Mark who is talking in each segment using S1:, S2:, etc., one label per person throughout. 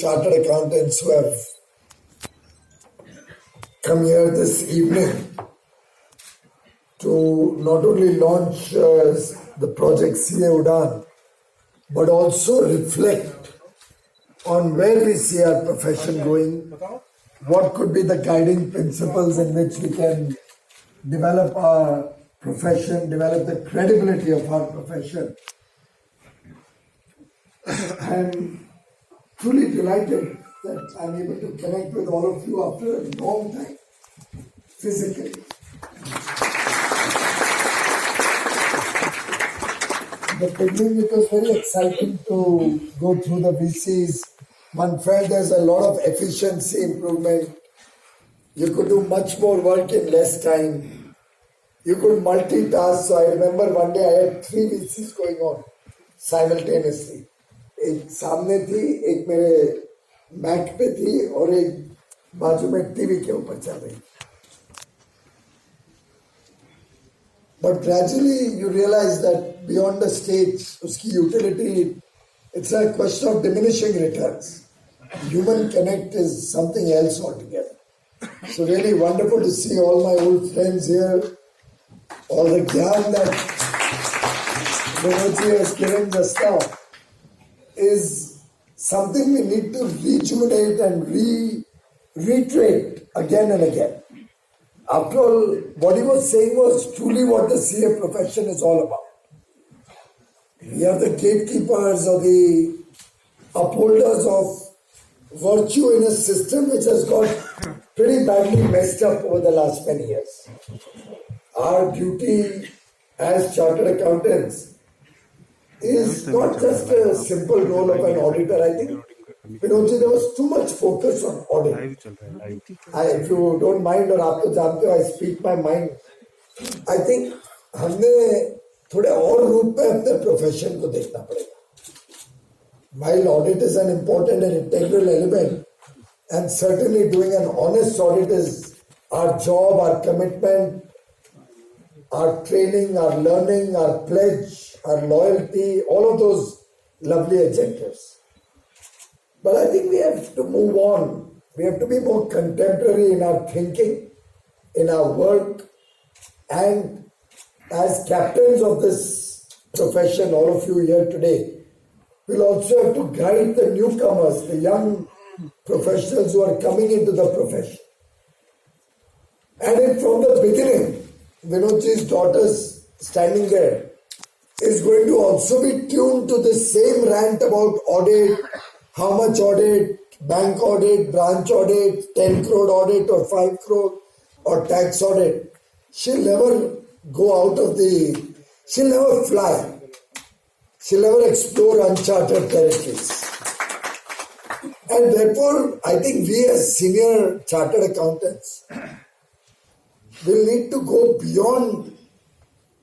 S1: chartered accountants who have come here this evening to not only launch the project CA Udaan, but also reflect on where we see our profession going, what could be the guiding principles in which we can develop our profession, develop the credibility of our profession. I'm truly delighted that I'm able to connect with all of you after a long time, physically. The beginning, it was very exciting to go through the VCs. One felt there's a lot of efficiency improvement. You could do much more work in less time. You could multitask. So I remember one day I had 3 VCs going on simultaneously. एक सामने थी, एक मेरे Mac पे थी और एक बाजू में टीवी के ऊपर चल रही. But gradually you realize that beyond the stage, uski utility, it's a question of diminishing returns. Human connect is something else altogether. So really wonderful to see all my old friends here, all the gyan that Vinodji has given just now is something we need to rejuvenate and reiterate again and again. After all, what he was saying was truly what the CA profession is all about. We are the gatekeepers or the upholders of virtue in a system which has got pretty badly messed up over the last many years. Our duty as chartered accountants is not just a simple role of an auditor. I think, Vinodji, there was too much focus on audit. If you don't mind, or आप तो जानते हो, I speak my mind. I think हमने थोड़े और रूप में अपने प्रोफेशन को देखना पड़ेगा. While audit is an important and integral element, and certainly doing an honest audit is our job, our commitment, our training, our learning, our pledge, our loyalty, all of those lovely adjectives. But I think we have to move on. We have to be more contemporary in our thinking, in our work, and as captains of this profession, all of you here today, we'll also have to guide the newcomers, the young professionals who are coming into the profession. And from the beginning, Vinodji's daughters standing there is going to also be tuned to the same rant about audit, how much audit, bank audit, branch audit, 10 crore audit or 5 crore or tax audit. She'll never go out of she'll never fly. She'll never explore uncharted territories. And therefore, I think we as senior chartered accountants will need to go beyond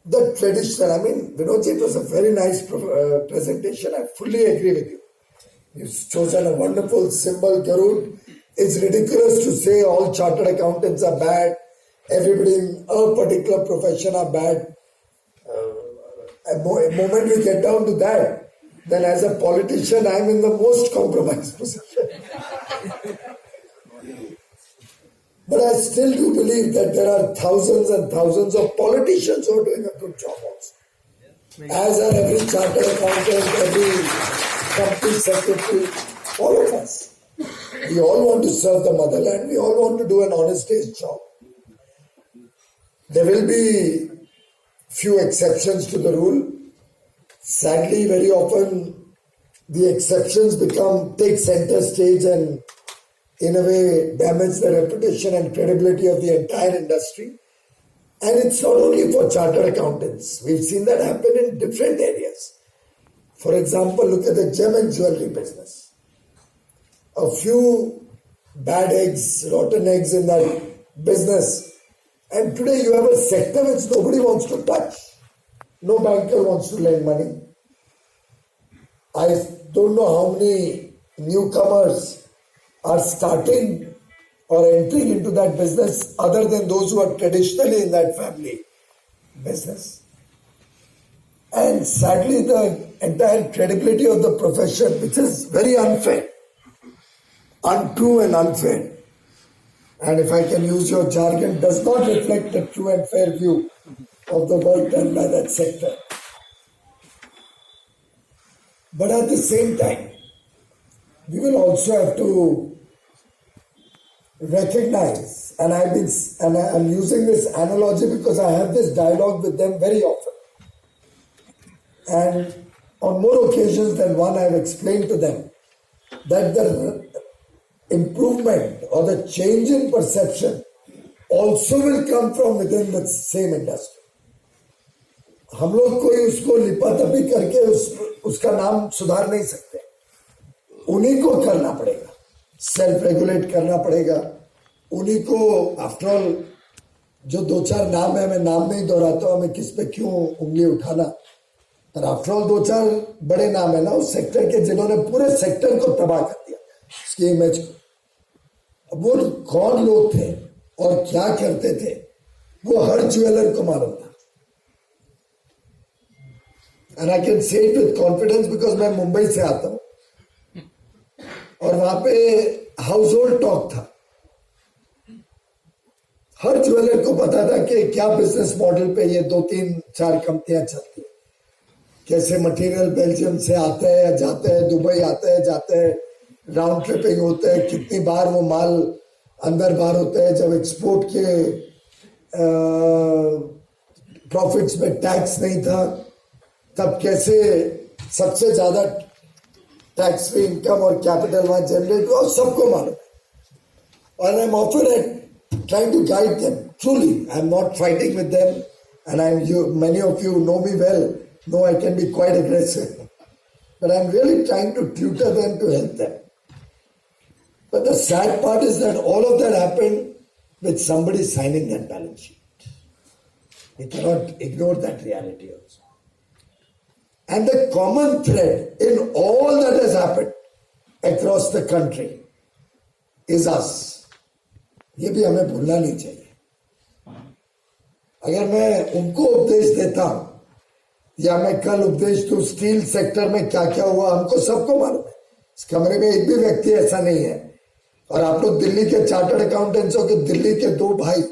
S1: the traditional. I mean, Vinodji, it was a very nice presentation. I fully agree with you. You've chosen a wonderful symbol, Garud. It's ridiculous to say all chartered accountants are bad. Everybody in a particular profession are bad. A moment we get down to that, then as a politician, I'm in the most compromised position. But I still do believe that there are thousands and thousands of politicians who are doing a good job also. As are every chartered accountant, every company secretary, all of us. We all want to serve the motherland. We all want to do an honest day's job. There will be few exceptions to the rule. Sadly, very often the exceptions take center stage and in a way damage the reputation and credibility of the entire industry. And it's not only for chartered accountants. We've seen that happen in different areas. For example, look at the gem and jewelry business. A few bad eggs, rotten eggs in that business. And today you have a sector which nobody wants to touch. No banker wants to lend money. I don't know how many newcomers are starting or entering into that business other than those who are traditionally in that family business. And sadly, the entire credibility of the profession, which is very unfair, untrue and unfair. And if I can use your jargon, does not reflect the true and fair view of the work done by that sector. But at the same time, we will also have to recognize, and I'm using this analogy because I have this dialogue with them very often. And on more occasions than one, I have explained to them that the improvement or the change in perception also will come from within the same industry. हम लोग कोई उसको लिपातपी करके उसका नाम सुधार नहीं सकते, उन्हीं को करना पड़ेगा, सेल्फ रेगुलेट करना पड़ेगा उन्हीं को. आफ्टर ऑल जो दो चार नाम है, मैं नाम नहीं दोहराता हूं, मैं किस पे क्यों उंगली उठाना, पर आफ्टर ऑल दो चार बड़े नाम है ना उस सेक्टर के, जिन्होंने पूरे सेक्टर को तबाह कर दिया, उसकी इमेज को. अब वो कौन लोग थे और क्या करते थे वो हर ज्वेलर को मालूम था. And I can say it with confidence because मैं मुंबई से आता हूं और वहां पे हाउस होल्ड टॉक था. हर ज्वेलर को पता था कि क्या बिजनेस मॉडल पे ये 2-3-4 कंपनियां चलती है, कैसे मटेरियल बेल्जियम से आते हैं जाते हैं, दुबई आते हैं जाते हैं, राउंड ट्रिपिंग होते हैं, कितनी बार वो माल अंदर बाहर होता है. जब एक्सपोर्ट के प्रॉफिट्स में टैक्स नहीं था तब कैसे सबसे ज्यादा टैक्स फ्री इनकम और कैपिटल वहां जनरेट हुआ, सबको मालूम है. और I am often trying to guide them. Truly, I am not fighting with them, and many of you know me well, know I can be quite aggressive, but I'm really trying to tutor them to help them. But the sad part is that all of that happened with somebody signing that balance sheet. We cannot ignore that reality also. And the common thread in all that has happened across the country is us. ये भी हमें भूलना नहीं चाहिए. अगर मैं उनको उपदेश देता हूं या मैं कल उपदेश दूं स्टील सेक्टर में क्या क्या हुआ, हमको सबको मालूम है. इस कमरे में एक भी व्यक्ति ऐसा नहीं है. और आप लोग दिल्ली के चार्टर्ड अकाउंटेंट्स हो कि दिल्ली के 2 भाई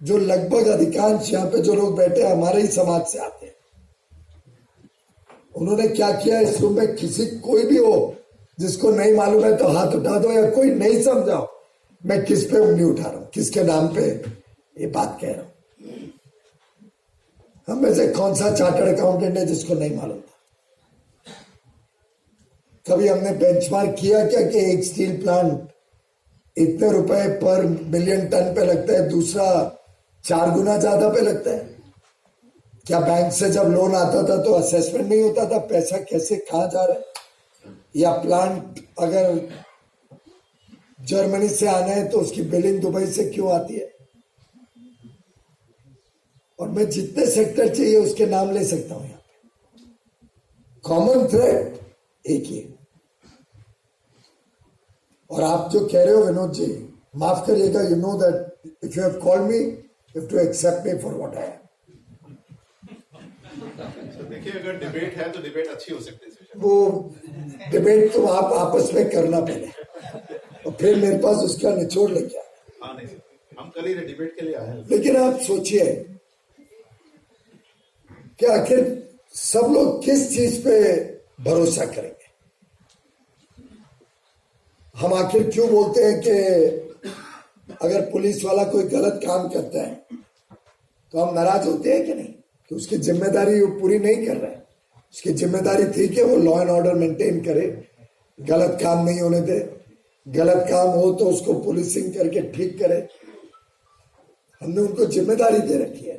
S1: जो लगभग अधिकांश यहाँ पे जो लोग बैठे हैं हमारे ही समाज से आते हैं, उन्होंने क्या किया इस रूम में. किसी कोई भी हो जिसको नहीं मालूम है तो हाथ उठा दो, या कोई नहीं समझाओ मैं किस पे उंगली उठा रहा हूं, किसके नाम पे ये बात कह रहा हूं. हम में से कौन सा चार्टर्ड अकाउंटेंट है जिसको नहीं मालूम था. कभी हमने बेंचमार्क किया क्या कि एक स्टील प्लांट इतने रुपए पर मिलियन टन पे लगता है, दूसरा 4 गुना ज्यादा पे लगता है. क्या बैंक से जब लोन आता था तो असेसमेंट नहीं होता था पैसा कैसे कहां जा रहा है, या प्लांट अगर जर्मनी से आना है तो उसकी बिलिंग दुबई से क्यों आती है. और मैं जितने सेक्टर चाहिए उसके नाम ले सकता हूं. यहां पे कॉमन थ्रेड एक ही है. और आप जो कह रहे हो विनोद जी, माफ करिएगा, you know that if you have called me you have to accept me for what I am.
S2: देखिए अगर डिबेट है तो डिबेट अच्छी हो सकती है.
S1: वो डिबेट तो आप आपस में करना पहले और फिर मेरे पास उसका निचोड़ लेके आए.
S2: हाँ नहीं, हम कल ही डिबेट के लिए आए हैं.
S1: लेकिन आप सोचिए कि आखिर सब लोग किस चीज पे भरोसा करेंगे. हम आखिर क्यों बोलते हैं कि अगर पुलिस वाला कोई गलत काम करता है तो हम नाराज होते हैं कि नहीं, कि उसकी जिम्मेदारी वो पूरी नहीं कर रहा है. उसकी जिम्मेदारी थी कि वो लॉ एंड ऑर्डर मेंटेन करे, गलत काम नहीं होने दे, गलत काम हो तो उसको पुलिसिंग करके ठीक करे. हमने उनको जिम्मेदारी दे रखी है.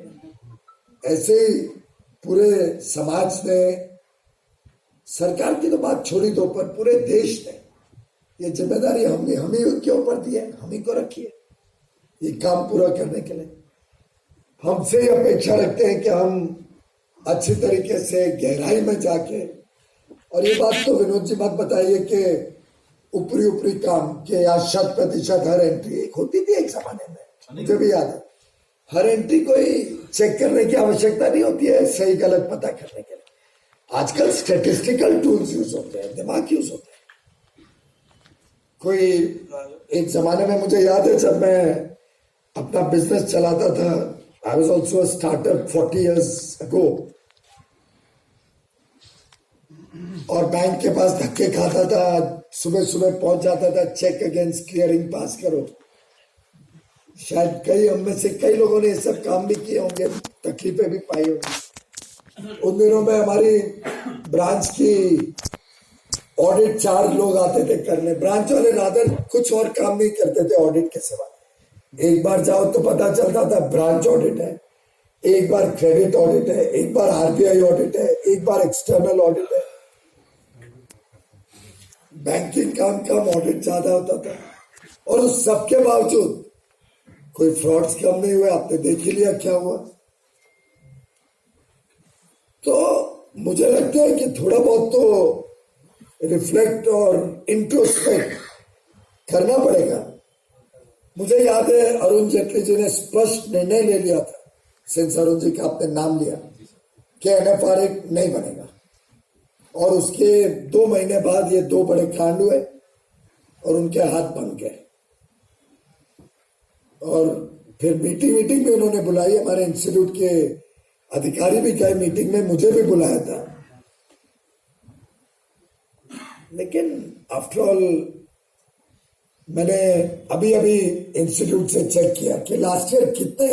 S1: ऐसे ही पूरे समाज ने, सरकार की तो बात छोड़ी दो, पर पूरे देश ने ये जिम्मेदारी हम ही के ऊपर दी है, हम ही को रखी है ये काम पूरा करने के लिए. हमसे ही अपेक्षा रखते हैं कि हम अच्छी तरीके से गहराई में जाके, और ये बात तो विनोद जी मत बताइए कि ऊपरी काम के या 100% हर एंट्री एक होती थी एक जमाने में, मुझे भी याद है. हर एंट्री को ही चेक करने की आवश्यकता नहीं होती है सही गलत पता करने के लिए. आजकल स्टैटिस्टिकल टूल्स यूज होते हैं, दिमाग यूज होते हैं. कोई एक जमाने में मुझे याद है जब मैं अपना बिजनेस चलाता था, I was also startup 40 years ago, और बैंक के पास धक्के खाता था, सुबह सुबह पहुंच जाता था, चेक अगेंस्ट क्लियरिंग पास करो। शायद हम में से कई लोगों ने ये सब काम भी किए होंगे, तकलीफें भी पाई होंगी। उन दिनों में हमारी ब्रांच की ऑडिट 4 लोग आते थे करने। ब्रांच वाले रादर कुछ और काम नहीं करते थे ऑडिट के सिवा। एक बार जाओ तो पता चलता था ब्रांच ऑडिट है, एक बार क्रेडिट ऑडिट है, एक बार आरबीआई ऑडिट है, एक बार एक्सटर्नल ऑडिट है। बैंकिंग काम कम, ऑडिट ज्यादा होता था, और उस सबके बावजूद कोई फ्रॉड्स कम नहीं हुए। आपने देख ही लिया क्या हुआ। तो मुझे लगता है कि थोड़ा बहुत तो रिफ्लेक्ट और इंट्रोस्पेक्ट करना पड़ेगा। मुझे याद है अरुण जेटली जी ने स्पष्ट निर्णय ले लिया था, सिंस अरुण जी का आपने नाम लिया, कि एनएफआरए नहीं बनेगा, और उसके 2 महीने बाद ये 2 बड़े कांड हुए और उनके हाथ बन गए। और फिर मीटिंग में उन्होंने बुलाई, हमारे इंस्टीट्यूट के अधिकारी भी गए मीटिंग में, मुझे भी बुलाया था। लेकिन आफ्टर ऑल मैंने अभी इंस्टीट्यूट से चेक किया कि लास्ट ईयर कितने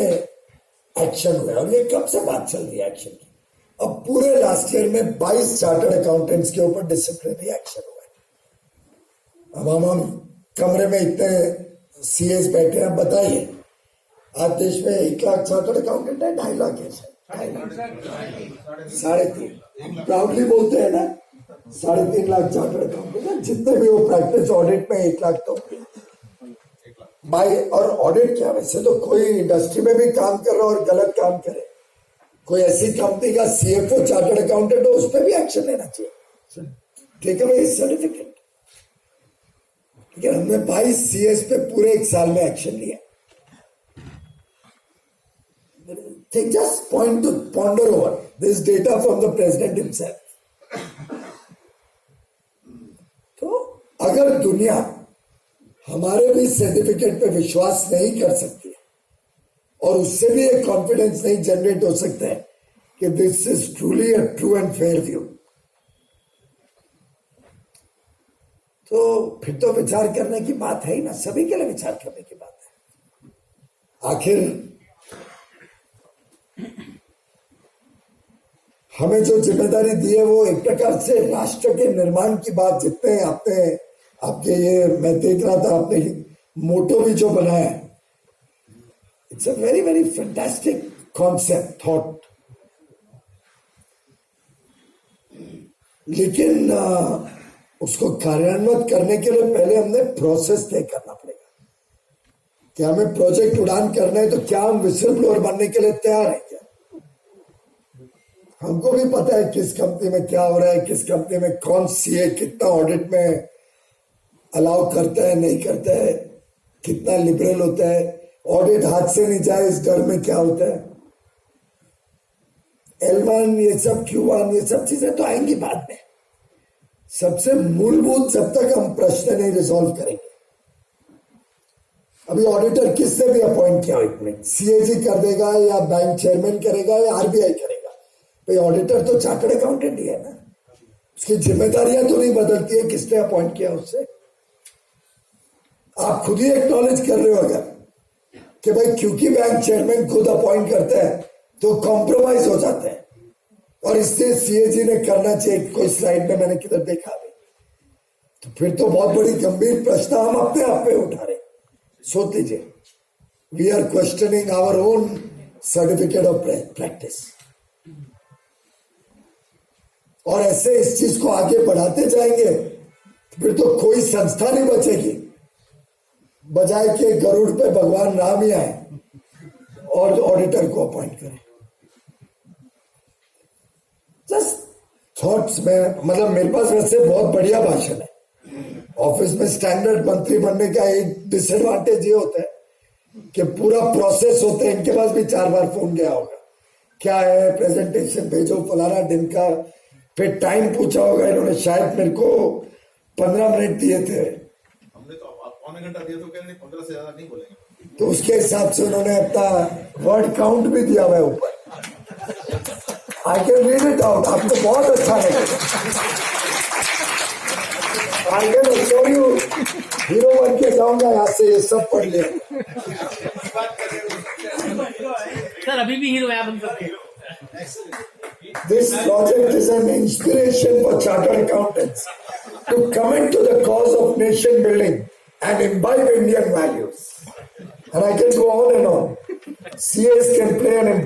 S1: एक्शन हुए, और ये कब से बात चल रही है एक्शन की। अब पूरे लास्ट ईयर में 22 चार्टर्ड अकाउंटेंट्स के ऊपर डिसिप्लिनरी एक्शन हुआ है। अब हम कमरे में इतने सीएस बैठे हैं, बताइए आज देश में 1 लाख चार्टर्ड अकाउंटेंट है, 2.5 लाख है, 3.5 प्राउडली बोलते हैं ना, 3.5 लाख चार्टर्ड अकाउंटेंट है। जितने भी वो प्रैक्टिस ऑडिट में 1 लाख तो बाई। और ऑडिट क्या, वैसे तो कोई इंडस्ट्री में भी काम कर रहा और गलत काम करे, कोई ऐसी कंपनी का सीएफओ चार्टर्ड अकाउंटेंट हो, उस पर भी एक्शन लेना चाहिए, ठीक है भाई, सर्टिफिकेट। लेकिन हमने 22 सीएस पे पूरे 1 साल में एक्शन लिया। Just point two ponder over this data from the president himself. तो अगर दुनिया हमारे भी सर्टिफिकेट पे विश्वास नहीं कर सकती है, और उससे भी एक कॉन्फिडेंस नहीं जनरेट हो सकता है कि this is truly a true and fair view, तो फिर तो विचार करने की बात है ही ना, सभी के लिए विचार करने की बात है। आखिर हमें जो जिम्मेदारी दी है वो एक प्रकार से राष्ट्र के निर्माण की बात, जितने आपके ये मैं देख रहा था, आपने मोटो भी जो बनाया है, it's a very very fantastic concept, thought. लेकिन उसको कार्यान्वित करने के लिए पहले हमने प्रोसेस तय करना पड़ेगा कि हमें प्रोजेक्ट उड़ान करना है, तो क्या हम विसल ब्लोअर बनने के लिए तैयार हैं क्या? हमको भी पता है किस कंपनी में क्या हो रहा है, किस कंपनी में कौन सीए कितना ऑडिट में अलाउ करता है, नहीं करता है, कितना लिबरल होता है, ऑडिट हाथ से नहीं जाए इस डर में क्या होता है, L1 ये सब Q1 ये सब चीजें तो आएंगी बाद में। सबसे मूलभूत जब तक हम प्रश्न नहीं रिजॉल्व करेंगे, अभी ऑडिटर किससे भी अपॉइंट किया, एक सीएजी कर देगा या बैंक चेयरमैन करेगा या आरबीआई करेगा, भाई ऑडिटर तो चार्टर्ड अकाउंटेंट ही है ना, उसकी जिम्मेदारियां तो नहीं बदलती है किसने अपॉइंट किया उससे। आप खुद ही एक्नॉलेज कर रहे हो अगर कि भाई क्योंकि बैंक चेयरमैन खुद अपॉइंट करता है तो कॉम्प्रोमाइज हो जाता है, और इसलिए सीएजी ने करना चाहिए, कोई स्लाइड में मैंने किधर देखा नहीं, तो फिर तो बहुत बड़ी गंभीर प्रश्न हम अपने आप पे उठा रहे। सोच लीजिए, we are questioning our own certificate of practice, और ऐसे इस चीज को आगे बढ़ाते जाएंगे फिर तो कोई संस्था नहीं बचेगी, बजाय के गरुड़ पे भगवान राम ही आए और ऑडिटर को अपॉइंट करें। जस्ट थॉट्स में, मतलब मेरे पास वैसे बहुत बढ़िया भाषण है। ऑफिस में स्टैंडर्ड मंत्री बनने का एक डिसएडवांटेज ये होता है कि पूरा प्रोसेस होता है, इनके पास भी 4 बार फोन गया होगा, क्या है प्रेजेंटेशन भेजो फलाना दिन का, फिर टाइम पूछा होगा, इन्होंने शायद मेरे को 15 मिनट दिए थे,
S2: हमने तो पौने घंटा दिया तो कह रहे 15 से ज्यादा नहीं बोलेंगे.
S1: तो उसके हिसाब से उन्होंने अपना वर्ड काउंट भी दिया हुआ है ऊपर. I can read it out. आपको बहुत अच्छा लगेगा. I can assure you, hero बन के जाऊंगा यहाँ से, ये सब पढ़ लिया.
S3: सर अभी भी हीरो है आप उनके.
S1: This project is an inspiration for chartered accountants to commit to the cause of nation building and imbibe Indian values. And I can go on and on. CAs can play an important